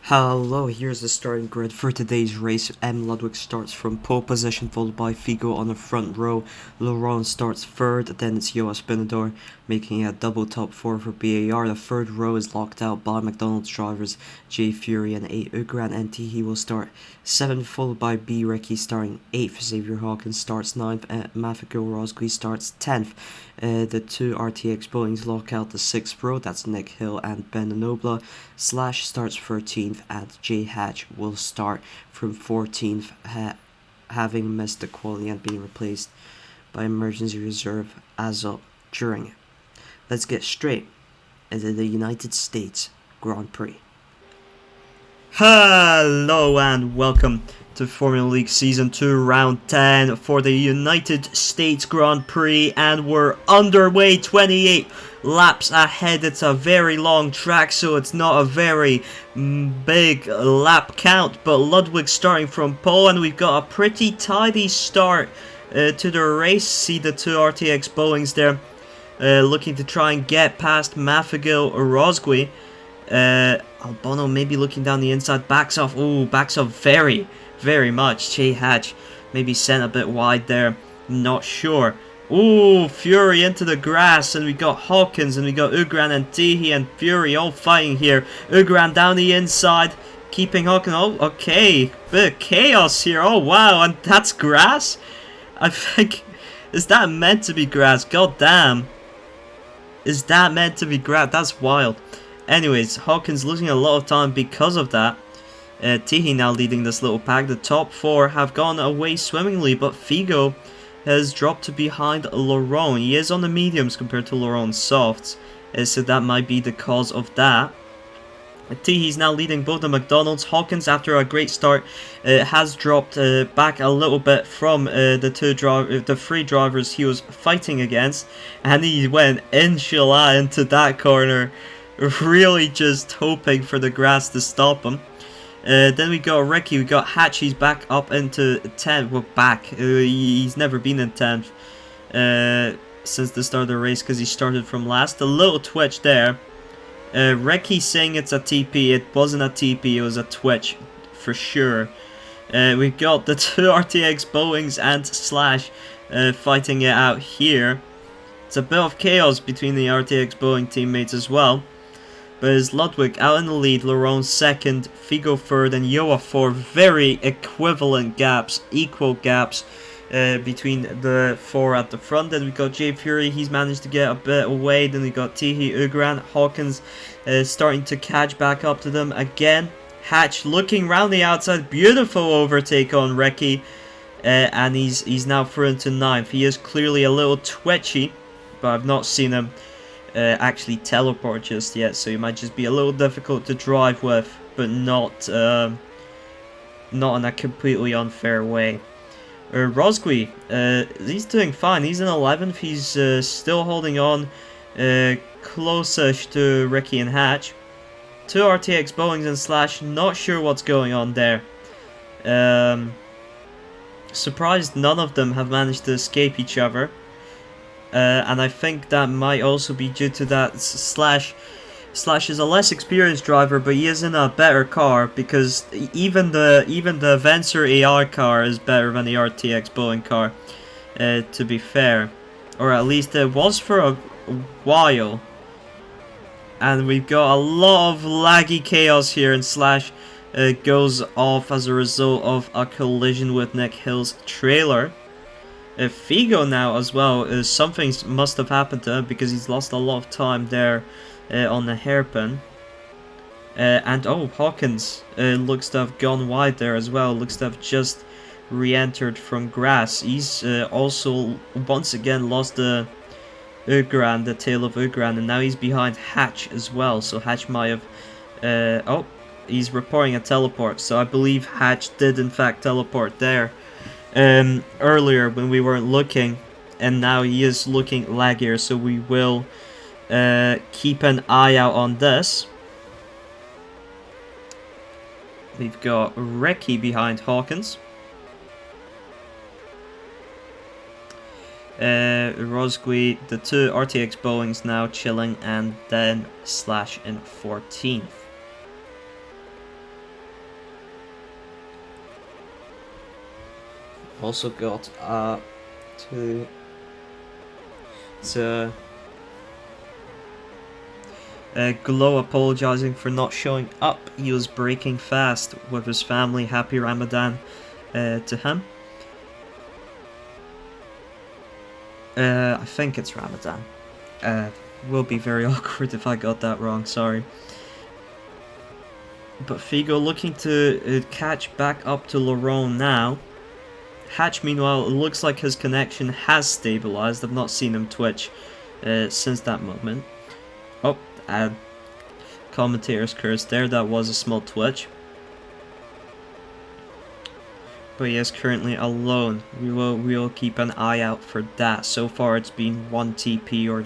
Hello, here's the starting grid for today's race. Ludwig starts from pole position, followed by Figo on the front row. Laurent starts third, then it's Joa Spinador, making a double top 4 for BAR. The third row is locked out by McDonald's drivers J Fury and A Ugran, and He will start 7th, followed by B Ricky starting 8th. Xavier Hawkins starts 9th, and Mafiko Rosgui starts 10th. The two RTX Boeings lock out the 6th row, that's Nick Hill and Ben Nobla. Slash starts 13th, and J Hatch will start from 14th, having missed the quality and being replaced by emergency reserve Azot during it. Let's get straight into the United States Grand Prix. Hello and welcome to Formula League Season 2 Round 10 for the United States Grand Prix, and we're underway. 28 laps ahead. It's a very long track, so it's not a very big lap count, but Ludwig starting from pole, and we've got a pretty tidy start to the race. See the two RTX Boeings there looking to try and get past Mafigil Rosgui. Albono maybe looking down the inside, backs off. Ooh, backs off very much. J Hatch maybe sent a bit wide there, not sure. Ooh, Fury into the grass, and we got Hawkins, and we got Ugran and Tihi and Fury all fighting here. Ugran down the inside, keeping Hawkins. Oh, okay, bit of chaos here. Oh wow, and that's grass? I think, is that meant to be grass? God damn. Is that meant to be grass? That's wild. Anyways, Hawkins losing a lot of time because of that. Tihi now leading this little pack. The top 4 have gone away swimmingly, but Figo has dropped to behind Laurent. He is on the mediums compared to Laurent's softs, so that might be the cause of that. Tihi's now leading both the McDonald's. Hawkins, after a great start, has dropped back a little bit from the three drivers he was fighting against, and he went inshallah into that corner, really just hoping for the grass to stop him. Then we got Ricky, we got Hatch, he's back up into 10th. Well, back. He's never been in 10th since the start of the race because he started from last. A little twitch there. Ricky saying it's a TP. It wasn't a TP, it was a twitch for sure. We've got the two RTX Boeings and Slash fighting it out here. It's a bit of chaos between the RTX Boeing teammates as well. But it's Ludwig out in the lead, Laurent second, Figo third, and Joa fourth. Very equivalent gaps, equal gaps between the 4 at the front. Then we got J Fury, he's managed to get a bit away. Then we got Tihi, Ugran, Hawkins starting to catch back up to them again. Hatch looking round the outside, beautiful overtake on Reki, and he's now through into 9th. He is clearly a little twitchy, but I've not seen him actually teleport just yet, so he might just be a little difficult to drive with, but not in a completely unfair way. Rosgui, he's doing fine. He's in 11th. He's still holding on close-ish to Ricky and Hatch. Two RTX Boeings and Slash, not sure what's going on there. Surprised none of them have managed to escape each other. And I think that might also be due to that Slash is a less experienced driver, but he is in a better car, because even the Vencer AR car is better than the RTX Boeing car, to be fair, or at least it was for a while. And we've got a lot of laggy chaos here, and Slash goes off as a result of a collision with Nick Hill's trailer. Figo now as well, something must have happened to him because he's lost a lot of time there on the hairpin. And oh, Hawkins looks to have gone wide there as well, looks to have just re-entered from grass. He's also once again lost the Ugran, the tail of Ugran, and now he's behind Hatch as well, so Hatch might have... oh, he's reporting a teleport, so I believe Hatch did in fact teleport there. Earlier when we weren't looking, and now he is looking laggier, so we will keep an eye out on this. We've got Reki behind Hawkins. Rosgui, the two RTX Boeings now chilling, and then Slash in 14th. Also got to Glow apologizing for not showing up. He was breaking fast with his family. Happy Ramadan to him. I think it's Ramadan. Will be very awkward if I got that wrong, sorry. But Figo looking to catch back up to Laurent now. Hatch, meanwhile, it looks like his connection has stabilized. I've not seen him twitch since that moment. Oh, commentator's curse there. That was a small twitch. But he is currently alone. We will keep an eye out for that. So far it's been 1 TP, or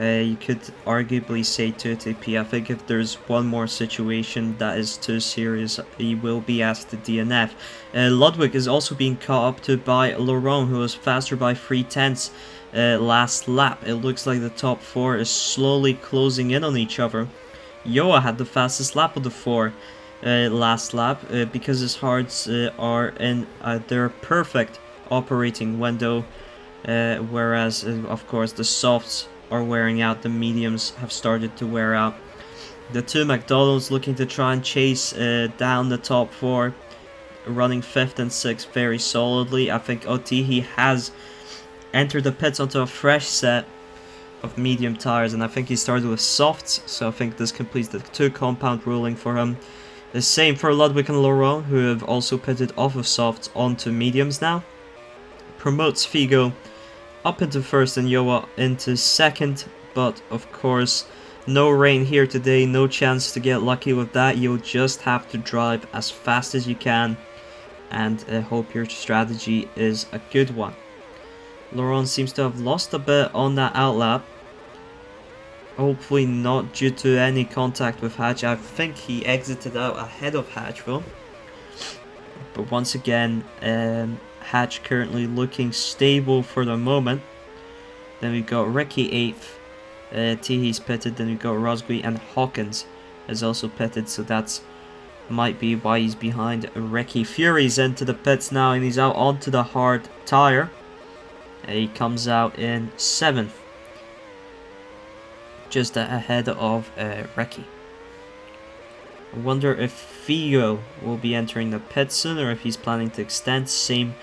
you could arguably say 2 TP. I think if there's one more situation that is too serious, he will be asked to DNF. Ludwig is also being caught up to by Laurent, who was faster by 3/10 last lap. It looks like the top 4 is slowly closing in on each other. Yoa had the fastest lap of the 4 last lap because his hards are in their perfect operating window, whereas of course the softs are wearing out, the mediums have started to wear out. The two McDonald's looking to try and chase down the top 4, running 5th and 6th very solidly. I think Otihi has entered the pits onto a fresh set of medium tires, and I think he started with softs, so I think this completes the 2 compound ruling for him. The same for Ludwig and Laurent, who have also pitted off of softs onto mediums now. Promotes Figo up into 1st and Yoa into 2nd, but of course no rain here today, no chance to get lucky with that. You'll just have to drive as fast as you can and hope your strategy is a good one. Laurent seems to have lost a bit on that outlap. Hopefully not due to any contact with Hatch. I think he exited out ahead of Hatchville. But once again, Hatch currently looking stable for the moment. Then we've got Ricky 8th. Tihi's pitted. Then we've got Rosby, and Hawkins is also pitted. So that's might be why he's behind Ricky. Fury's into the pits now, and he's out onto the hard tire. He comes out in 7th. Just ahead of Ricky. I wonder if Figo will be entering the pit soon, or if he's planning to extend. Same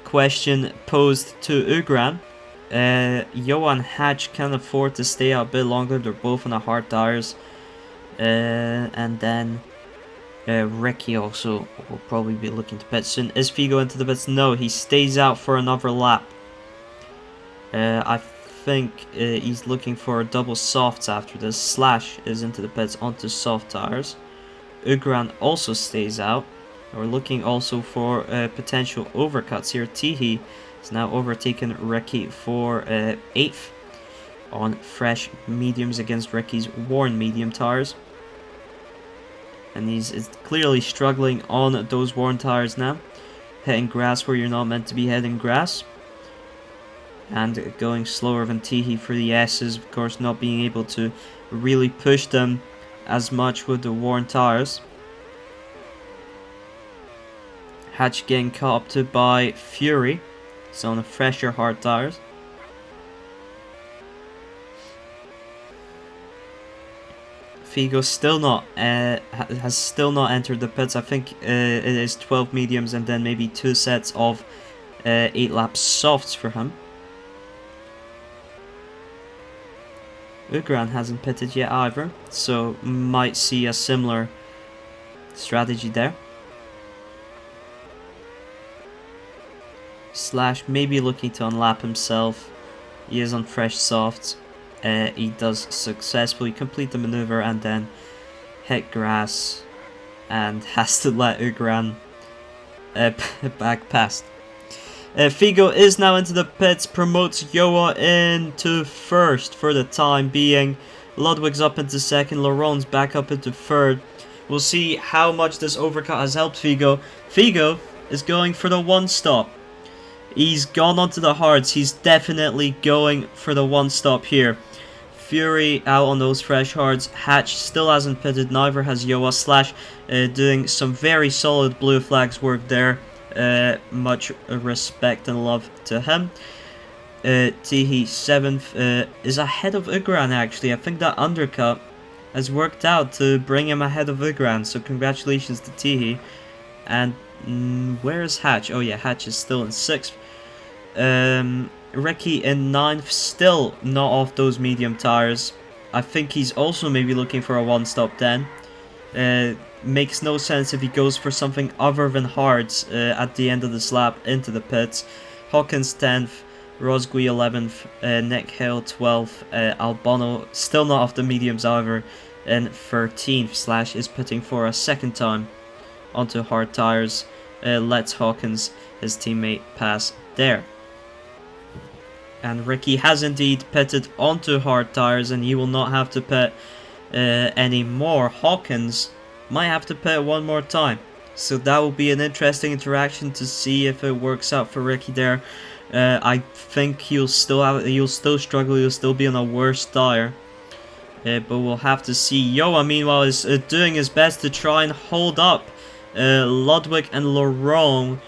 question posed to Ugran. Johan Hatch can afford to stay out a bit longer. They're both on the hard tires. And then Ricky also will probably be looking to pit soon. Is Figo into the pits? No, he stays out for another lap. I think he's looking for double softs after this. Slash is into the pits onto soft tires. Ugran also stays out. We're looking also for potential overcuts here. Tihi is now overtaken Ricky for 8th on fresh mediums against Ricky's worn medium tires. And he's clearly struggling on those worn tires now. Hitting grass where you're not meant to be hitting grass. And going slower than Tihi for the S's, of course, not being able to really push them as much with the worn tires. Hatch getting caught up to by Fury, so on the fresher hard tires. Figo still not has still not entered the pits. I think it is 12 mediums and then maybe 2 sets of 8 lap softs for him. Ugran hasn't pitted yet either, so might see a similar strategy there. Slash maybe looking to unlap himself. He is on fresh softs. He does successfully complete the maneuver and then hit grass and has to let Ugran back past. Figo is now into the pits, promotes Yoa into 1st for the time being. Ludwig's up into 2nd, Laurent's back up into 3rd. We'll see how much this overcut has helped Figo. Figo is going for the 1-stop. He's gone onto the hards. He's definitely going for the 1-stop here. Fury out on those fresh hards. Hatch still hasn't pitted, neither has Yoa. Slash doing some very solid blue flags work there. much respect and love to him. Tihi 7th is ahead of Ugran actually. I think that undercut has worked out to bring him ahead of Ugran, so congratulations to Tihi. And where is Hatch? Oh yeah, Hatch is still in 6th. Ricky in 9th, still not off those medium tires. I think he's also maybe looking for a one-stop then. Makes no sense if he goes for something other than hards at the end of the lap into the pits. Hawkins 10th, Rosgui 11th, Nick Hill 12th, Albano still not off the mediums either, and 13th. Is pitting for a second time onto hard tires. Lets Hawkins, his teammate, pass there. And Ricky has indeed pitted onto hard tires, and he will not have to pit anymore. Hawkins might have to pit one more time, so that will be an interesting interaction to see if it works out for Ricky there. I think he'll still struggle. He'll still be on a worse tire, but we'll have to see. Yoa, meanwhile, is doing his best to try and hold up Ludwig and Laurent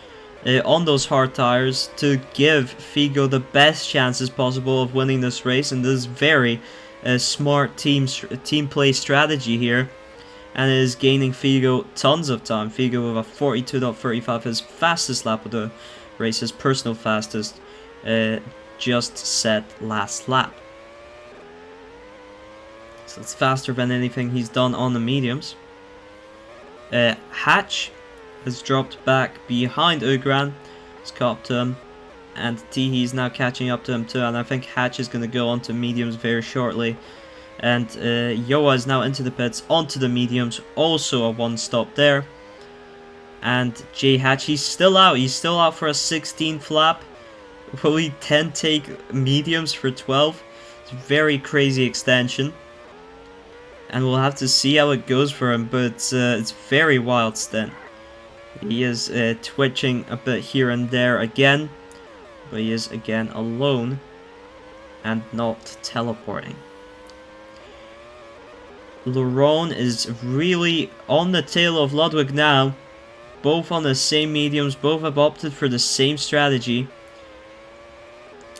on those hard tires to give Figo the best chances possible of winning this race, and this very smart team play strategy here, and it is gaining Figo tons of time. Figo with a 42.35, his fastest lap of the race, his personal fastest, just set last lap. So it's faster than anything he's done on the mediums. Hatch has dropped back behind Ugran. It's caught up to him, and Tihi is now catching up to him too, and I think Hatch is going to go on to mediums very shortly. And Yoa is now into the pits, onto the mediums, also a one stop there. And J Hatch, he's still out for a 16th lap. Will he then take mediums for 12? It's a very crazy extension, and we'll have to see how it goes for him, but it's very wild stint. He is twitching a bit here and there again, but he is again alone and not teleporting. Laurent is really on the tail of Ludwig now. Both on the same mediums, both have opted for the same strategy.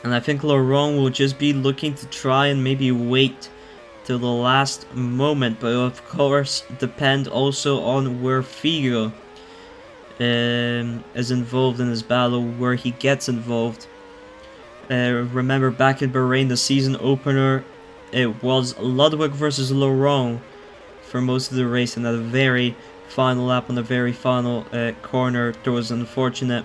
And I think Laurent will just be looking to try and maybe wait till the last moment, but of course depend also on where Figo is involved in this battle, where he gets involved. Remember back in Bahrain, the season opener, it was Ludwig versus Laurent for most of the race, and at the very final lap on the very final corner there was an unfortunate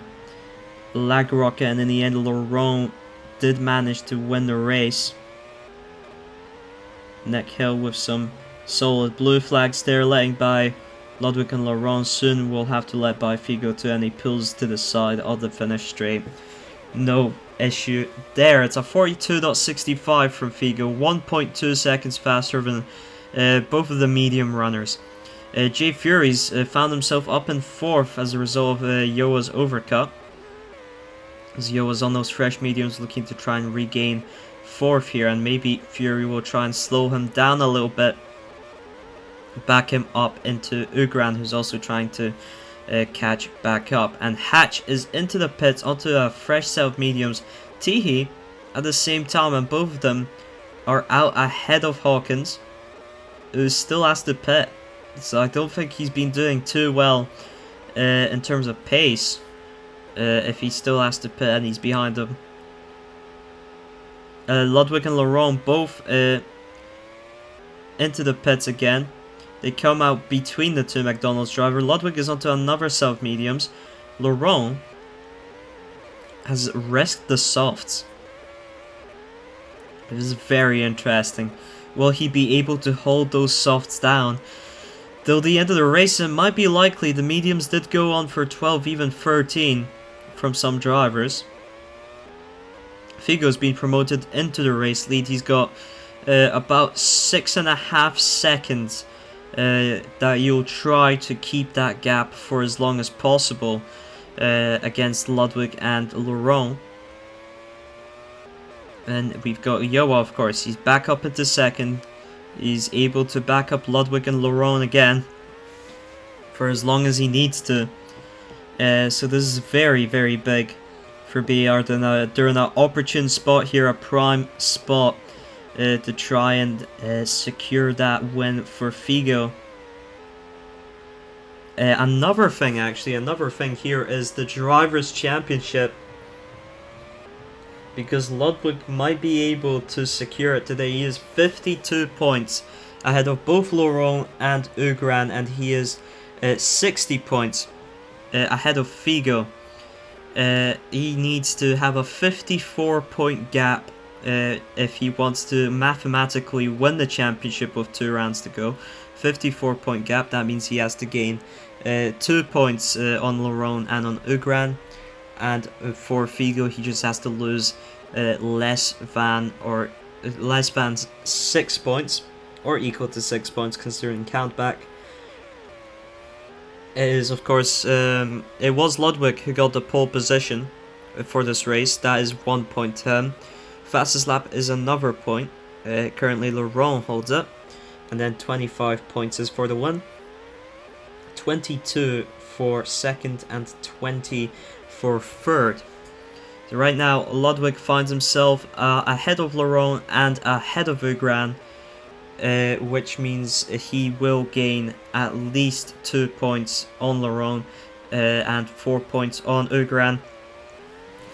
lag rocket, and in the end Laurent did manage to win the race. Nick Hill with some solid blue flags there, letting by Ludwig and Laurent. Soon will have to let by Figo too, and he pulls to the side of the finish straight. No issue there. It's a 42.65 from Figo, 1.2 seconds faster than both of the medium runners. Jay Fury's found himself up in 4th as a result of Yoa's overcut, as Yoa's on those fresh mediums looking to try and regain 4th here, and maybe Fury will try and slow him down a little bit, back him up into Ugran, who's also trying to catch back up. And Hatch is into the pits onto a fresh set of mediums. Tihi at the same time, and both of them are out ahead of Hawkins, who still has to pit. So I don't think he's been doing too well in terms of pace if he still has to pit and he's behind them. Ludwig and Laurent both into the pits again. They come out between the two McDonald's drivers. Ludwig is onto another set of mediums. Laurent has risked the softs. This is very interesting. Will he be able to hold those softs down till the end of the race? It might be likely. The mediums did go on for 12, even 13 from some drivers. Figo's been promoted into the race lead. He's got about 6.5 seconds that you'll try to keep that gap for as long as possible against Ludwig and Laurent. And we've got Yoa, of course. He's back up into 2nd. He's able to back up Ludwig and Laurent again for as long as he needs to. So this is very, very big for BAR. They're in an opportune spot here, a prime spot to try and secure that win for Figo. Another thing here is the Drivers' Championship, because Ludwig might be able to secure it today. He is 52 points ahead of both Laurent and Ugran, and he is 60 points ahead of Figo. He needs to have a 54-point gap if he wants to mathematically win the championship with 2 rounds to go. 54-point gap, that means he has to gain 2 points on Laurent and on Ugran. And for Figo, he just has to lose less than 6 points, or equal to 6 points considering countback. It is, of course, it was Ludwig who got the pole position for this race. That is 1 point to him. Fastest lap is another point. Currently Laurent holds it. And then 25 points is for the win. 22 for second and 20 for third. So right now Ludwig finds himself ahead of Laurent and ahead of Ugran. Which means he will gain at least 2 points on Laurent and 4 points on Ugran.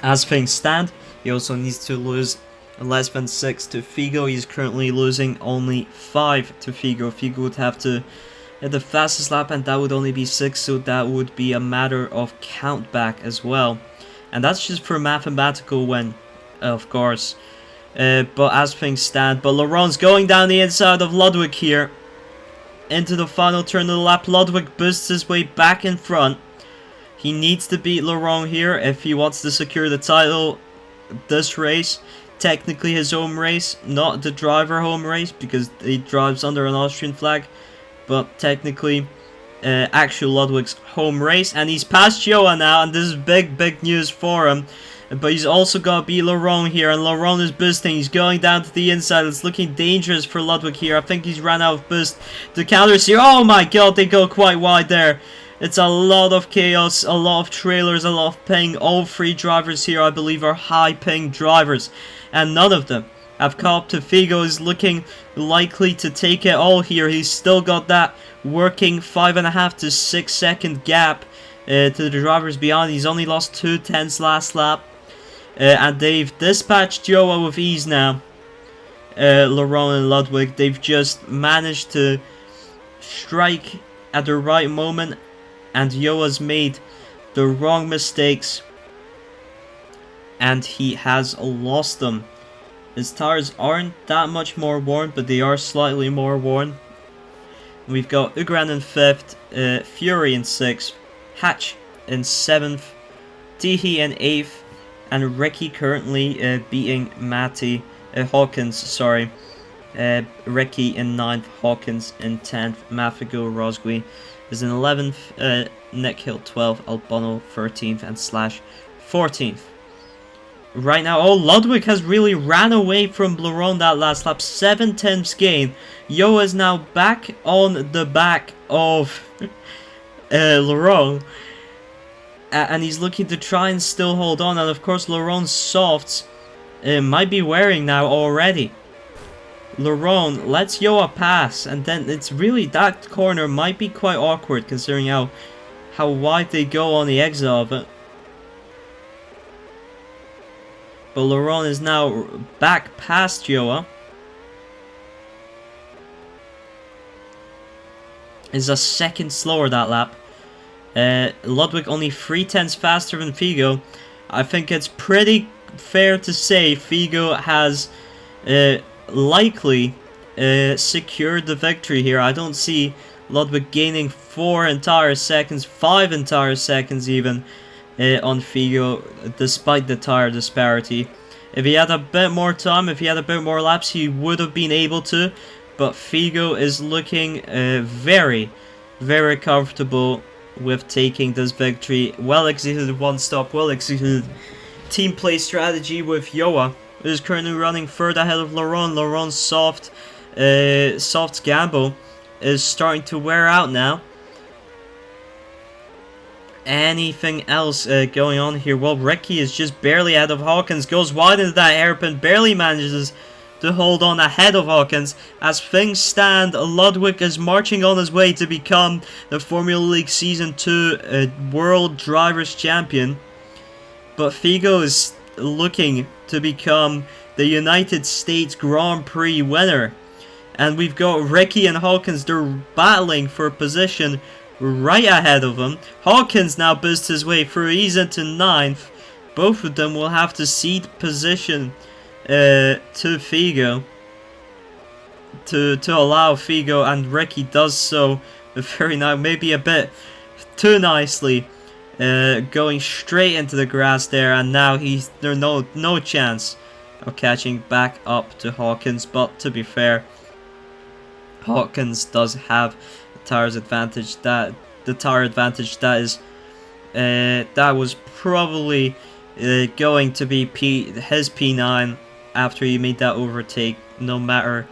As things stand, he also needs to lose less than 6 to Figo. He's currently losing only 5 to Figo. Figo would have to hit the fastest lap, and that would only be 6, so that would be a matter of countback as well. And that's just for mathematical win, of course. But as things stand, but Laurent's going down the inside of Ludwig here. Into the final turn of the lap, Ludwig boosts his way back in front. He needs to beat Laurent here if he wants to secure the title this race. Technically his home race, not the driver home race, because he drives under an Austrian flag. But technically, actual Ludwig's home race. And he's past Joa now, and this is big news for him. But he's also got to beat Laurent here, and Laurent is boosting. He's going down to the inside. It's looking dangerous for Ludwig here. I think he's ran out of boost. The counters here. Oh my god, they go quite wide there. It's a lot of chaos, a lot of trailers, a lot of ping. All 3 drivers here, I believe, are high ping drivers. And none of them have caught up to Figo. Is looking likely to take it all here. He's still got that working 5.5 to 6 second gap to the drivers behind. He's only lost 2 tenths last lap. And they've dispatched Joa with ease now. Laurent and Ludwig, they've just managed to strike at the right moment, and Joa's made the wrong mistakes, and he has lost them. His tires aren't that much more worn, but they are slightly more worn. We've got Ugran in 5th, Fury in 6th, Hatch in 7th, Tihi in 8th, and Ricky currently beating Hawkins, sorry. Ricky in 9th, Hawkins in 10th, Mafigo Rosgui is in 11th, Nick Hill 12th, Albano 13th, and Slash 14th. Right now, Ludwig has really ran away from Laurent that last lap, 7 tenths gain. Joa is now back on the back of Laurent. And he's looking to try and still hold on. And of course, Laurent's softs might be wearing now already. Laurent lets Joa pass. And then it's really, that corner might be quite awkward considering how wide they go on the exit of it. But Laurent is now back past Joa. Is a second slower that lap. Ludwig only 3 tenths faster than Figo. I think it's pretty fair to say Figo has likely secured the victory here. I don't see Ludwig gaining 4 entire seconds, 5 entire seconds even on Figo, despite the tire disparity. If he had a bit more time, if he had a bit more laps, he would have been able to. But Figo is looking very comfortable with taking this victory. Well executed one stop, well executed team play strategy with Joa, who is currently running third ahead of Laurent. Laurent's soft gamble is starting to wear out now. anything else going on here. Well, Ricky is just barely ahead of Hawkins, goes wide into that hairpin, barely manages to hold on ahead of Hawkins. As things stand, Ludwig is marching on his way to become the Formula League Season 2 World Drivers' Champion. But Figo is looking to become the United States Grand Prix winner. And we've got Ricky and Hawkins, they're battling for position right ahead of him. Hawkins now boosts his way through, he's into 9th. Both of them will have to cede position to Figo to allow Figo, and Ricky does so very nice, maybe a bit too nicely, going straight into the grass there, and now there's no chance of catching back up to Hawkins. But to be fair, Hawkins does have the tire advantage that was probably going to be his P9 after he made that overtake, no matter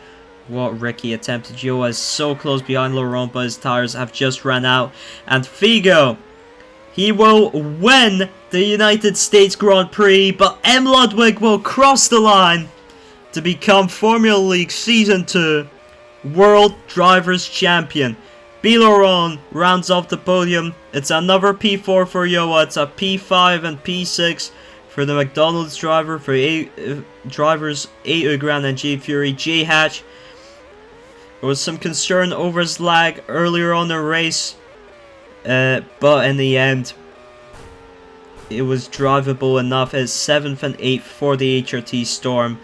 what Ricky attempted. Joa is so close behind Laurent, but his tires have just run out. And Figo, he will win the United States Grand Prix, but M. Ludwig will cross the line to become Formula League Season 2 World Drivers' Champion. B. Laurent rounds off the podium. It's another P4 for Joa. It's a P5 and P6 for the McDonald's driver, for drivers A. Ugran and J. Fury. J. Hatch, there was some concern over his lag earlier on the race, but in the end, it was drivable enough. It's 7th and 8th for the HRT Storm.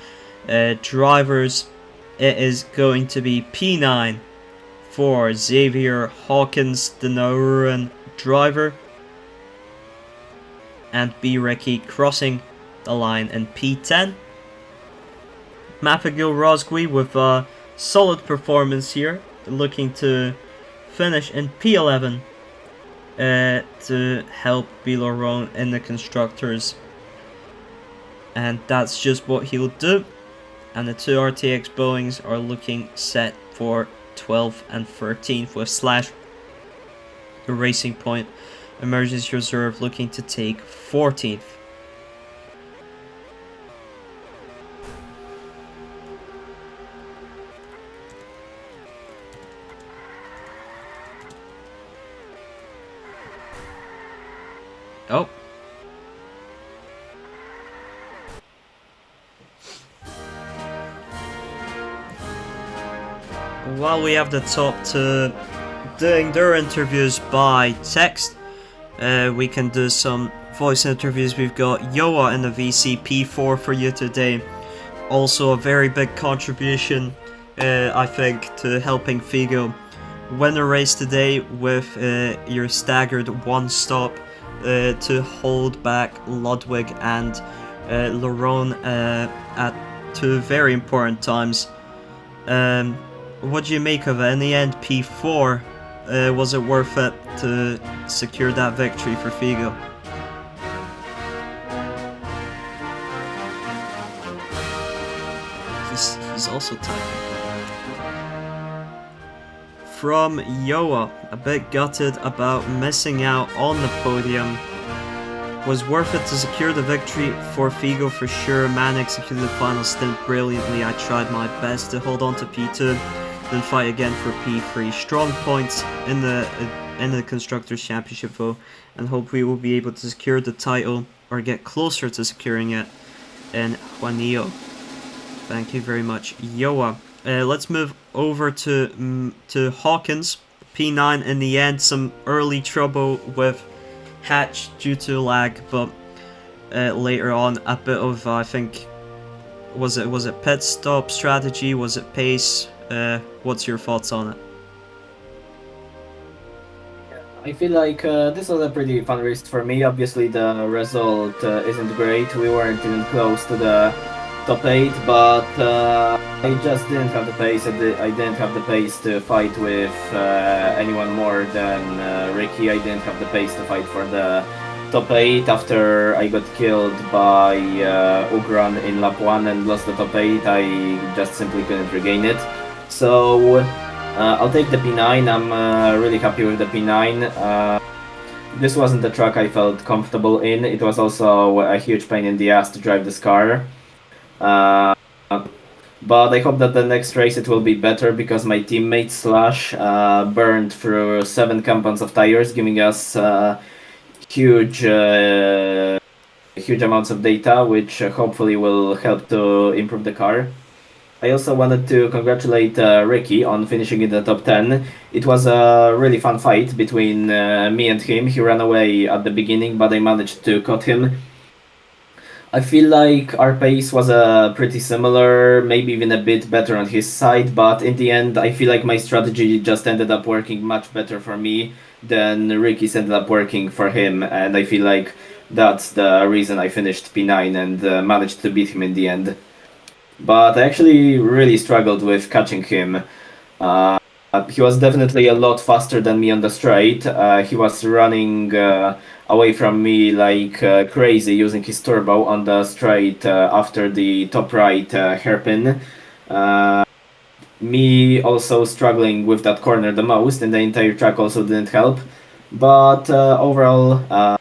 Drivers, it is going to be P9 for Xavier Hawkins, the Nauruan driver, and B. Ricky crossing the line in P10. Mafagil Rosgui with a solid performance here, looking to finish in P11 to help B. Laurent in the constructors, and that's just what he'll do. And the two RTX Boeings are looking set for 12th and 13th, with Slash, the Racing Point Emergency Reserve, looking to take 14th. Oh. While we have the top two doing their interviews by text, we can do some voice interviews. We've got Yoa in the VCP4 for you today. Also a very big contribution, I think, to helping Figo win the race today with your staggered one stop to hold back Ludwig and Laurent at two very important times. What do you make of it? In the end, P4, was it worth it to secure that victory for Figo? He's also typing. From Yoa, a bit gutted about missing out on the podium. Was worth it to secure the victory for Figo for sure. Man executed the final stint brilliantly. I tried my best to hold on to P2, then fight again for P3. Strong points in the Constructors' Championship though, and hope we will be able to secure the title or get closer to securing it in Juanillo. Thank you very much, Yoa. Let's move over to Hawkins. P9 in the end. Some early trouble with Hatch due to lag, but later on a bit of, I think, was it pit stop strategy? Was it pace? What's your thoughts on it? I feel like this was a pretty fun race for me. Obviously the result isn't great. We weren't even close to the top 8, but I just didn't have the pace. I didn't have the pace to fight with anyone more than Ricky. I didn't have the pace to fight for the top 8 after I got killed by Ugran in lap 1 and lost the top 8. I just simply couldn't regain it. So I'll take the P9. I'm really happy with the P9. this wasn't the track I felt comfortable in. It was also a huge pain in the ass to drive this car. Uh, but I hope that the next race it will be better because my teammate Slash burned through 7 compounds of tires, giving us huge huge amounts of data, which hopefully will help to improve the car. I also wanted to congratulate Ricky on finishing in the top 10. It was a really fun fight between me and him. He ran away at the beginning, but I managed to cut him. I feel like our pace was pretty similar, maybe even a bit better on his side, but in the end, I feel like my strategy just ended up working much better for me than Ricky's ended up working for him, and I feel like that's the reason I finished P9 and managed to beat him in the end. But I actually really struggled with catching him. Uh, he was definitely a lot faster than me on the straight. He was running away from me like crazy using his turbo on the straight after the top right hairpin. Me also struggling with that corner the most, and the entire track also didn't help. But overall,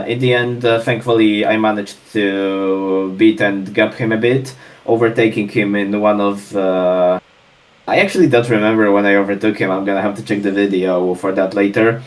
in the end, thankfully, I managed to beat and gap him a bit, overtaking him in one of. I actually don't remember when I overtook him. I'm gonna have to check the video for that later.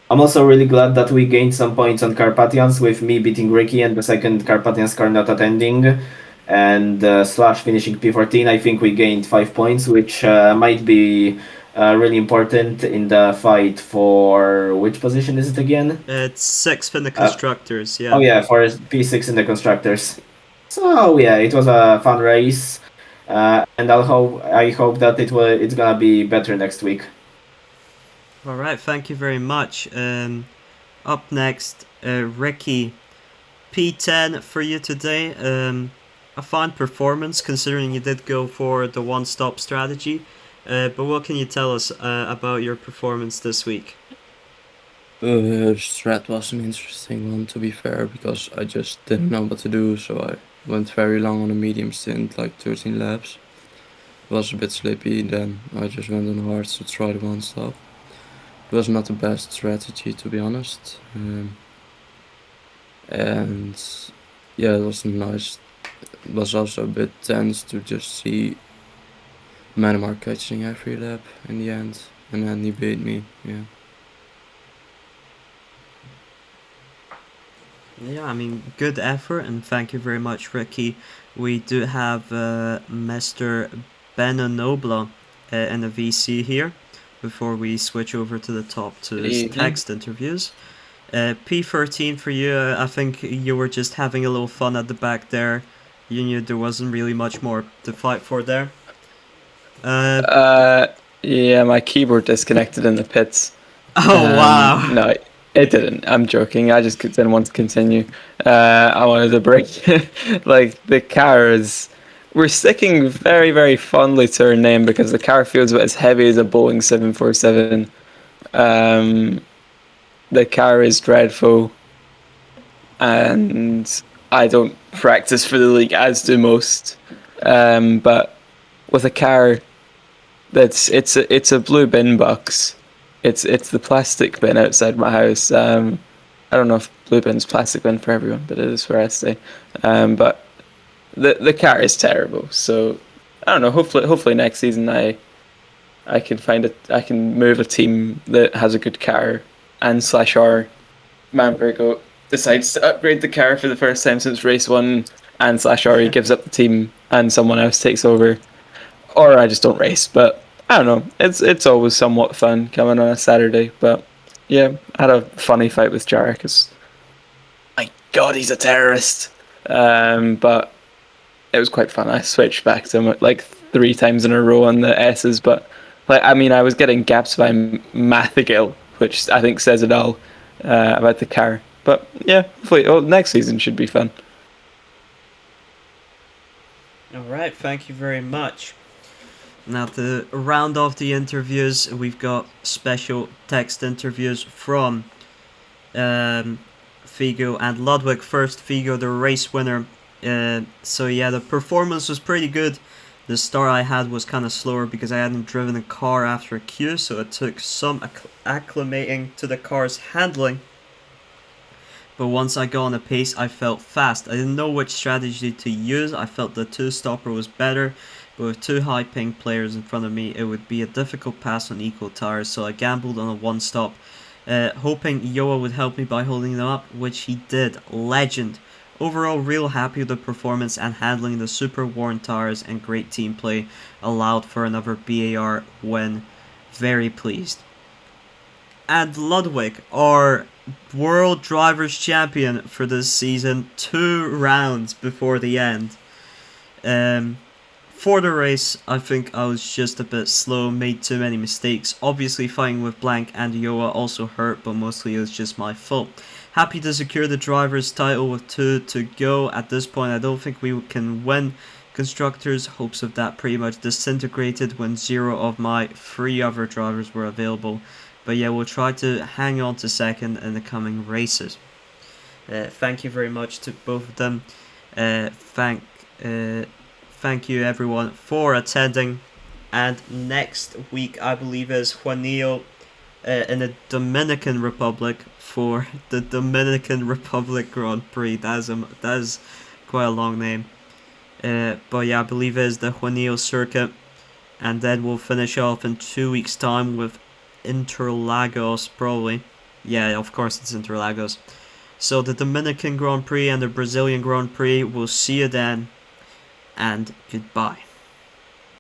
I'm also really glad that we gained some points on Carpathians with me beating Ricky and the second Carpathians car not attending, and Slash finishing P14. I think we gained 5 points, which might be really important in the fight for which position is it again? It's 6th in the constructors, yeah. Oh yeah, for P6 in the constructors. So yeah, it was a fun race, and I hope that it's gonna be better next week. Alright, thank you very much. Up next, Ricky. P10 for you today. A fine performance considering you did go for the one-stop strategy. But what can you tell us about your performance this week? The strat was an interesting one, to be fair, because I just didn't know what to do, so I went very long on a medium stint, like 13 laps. It was a bit sleepy, then I just went on hard to try the one stop. It was not the best strategy, to be honest. And yeah, it was nice. It was also a bit tense to just see Manamar catching every lap in the end, and then he beat me, yeah. Yeah, I mean, good effort, and thank you very much, Ricky. We do have Mr. Benanobla in the VC here before we switch over to the top to his text interviews. P13 for you, I think you were just having a little fun at the back there. You knew there wasn't really much more to fight for there. Yeah, my keyboard disconnected in the pits. Oh, wow. No, it didn't. I'm joking. I just didn't want to continue. I wanted a break. Like, the car is... We're sticking very, very fondly to her name because the car feels about as heavy as a Boeing 747. The car is dreadful. And I don't practice for the league, as do most. But with a car... It's a blue bin box. It's the plastic bin outside my house. I don't know if blue bin's plastic bin for everyone, but it is for Esty. But the car is terrible. So I don't know. Hopefully next season I can I can move a team that has a good car, and /R Manbergo decides to upgrade the car for the first time since race 1, and /R gives up the team and someone else takes over. Or I just don't race, but I don't know. It's always somewhat fun coming on a Saturday. But yeah, I had a funny fight with Jarek because, my God, he's a terrorist. But it was quite fun. I switched back to him like 3 times in a row on the S's, but like I mean, I was getting gaps by Mathagil, which I think says it all about the car. But yeah, hopefully, next season should be fun. All right, thank you very much. Now, to round off the interviews, we've got special text interviews from Figo and Ludwig. First, Figo, the race winner. So yeah, the performance was pretty good. The start I had was kind of slower because I hadn't driven a car after a queue, so it took some acclimating to the car's handling. But once I got on a pace, I felt fast. I didn't know which strategy to use. I felt the 2-stopper was better, but with 2 high ping players in front of me, it would be a difficult pass on equal tires, so I gambled on a 1-stop, hoping Yoa would help me by holding them up, which he did. Legend. Overall, real happy with the performance and handling the super worn tires, and great team play allowed for another BAR win. Very pleased. And Ludwig, our World Drivers' Champion for this season, 2 rounds before the end. For the race, I think I was just a bit slow, made too many mistakes. Obviously, fighting with Blank and Yoa also hurt, but mostly it was just my fault. Happy to secure the driver's title with 2 to go. At this point, I don't think we can win Constructors. Hopes of that pretty much disintegrated when 0 of my 3 other drivers were available. But yeah, we'll try to hang on to second in the coming races. Thank you very much to both of them. Thank you everyone for attending. And next week, I believe, is Juanillo in the Dominican Republic for the Dominican Republic Grand Prix. That is quite a long name. But yeah, I believe it is the Juanillo circuit. And then we'll finish off in 2 weeks' time with Interlagos, probably. Yeah, of course it's Interlagos. So the Dominican Grand Prix and the Brazilian Grand Prix, we'll see you then, and goodbye.